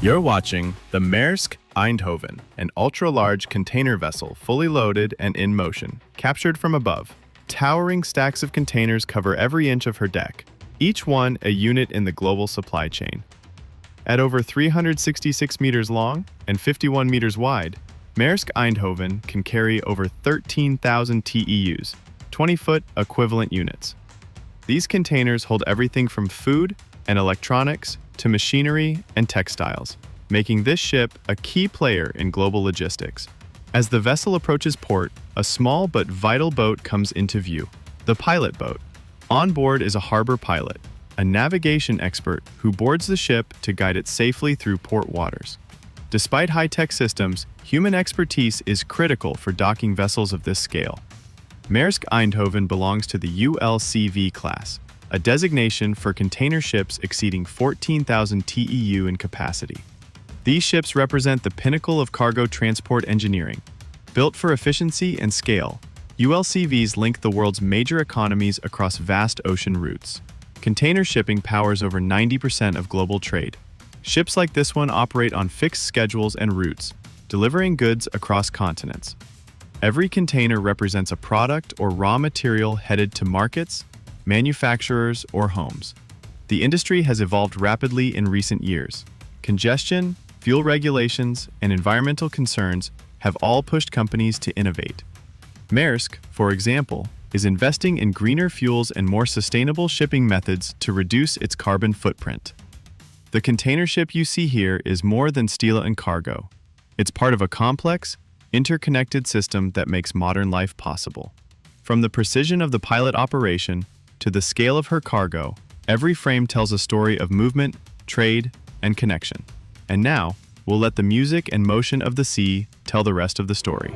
You're watching the Maersk Eindhoven, an ultra-large container vessel fully loaded and in motion, captured from above. Towering stacks of containers cover every inch of her deck, each one a unit in the global supply chain. At over 366 meters long and 51 meters wide, Maersk Eindhoven can carry over 13,000 TEUs, 20-foot equivalent units. These containers hold everything from food and electronics to machinery and textiles, making this ship a key player in global logistics. As the vessel approaches port, a small but vital boat comes into view, the pilot boat. On board is a harbor pilot, a navigation expert who boards the ship to guide it safely through port waters. Despite high-tech systems, human expertise is critical for docking vessels of this scale. Maersk Eindhoven belongs to the ULCV class, a designation for container ships exceeding 14,000 TEU in capacity. These ships represent the pinnacle of cargo transport engineering. Built for efficiency and scale, ULCVs link the world's major economies across vast ocean routes. Container shipping powers over 90% of global trade. Ships like this one operate on fixed schedules and routes, delivering goods across continents. Every container represents a product or raw material headed to markets, manufacturers, or homes. The industry has evolved rapidly in recent years. Congestion, fuel regulations, and environmental concerns have all pushed companies to innovate. Maersk, for example, is investing in greener fuels and more sustainable shipping methods to reduce its carbon footprint. The container ship you see here is more than steel and cargo. It's part of a complex, interconnected system that makes modern life possible. From the precision of the pilot operation to the scale of her cargo, every frame tells a story of movement, trade, and connection. And now, we'll let the music and motion of the sea tell the rest of the story.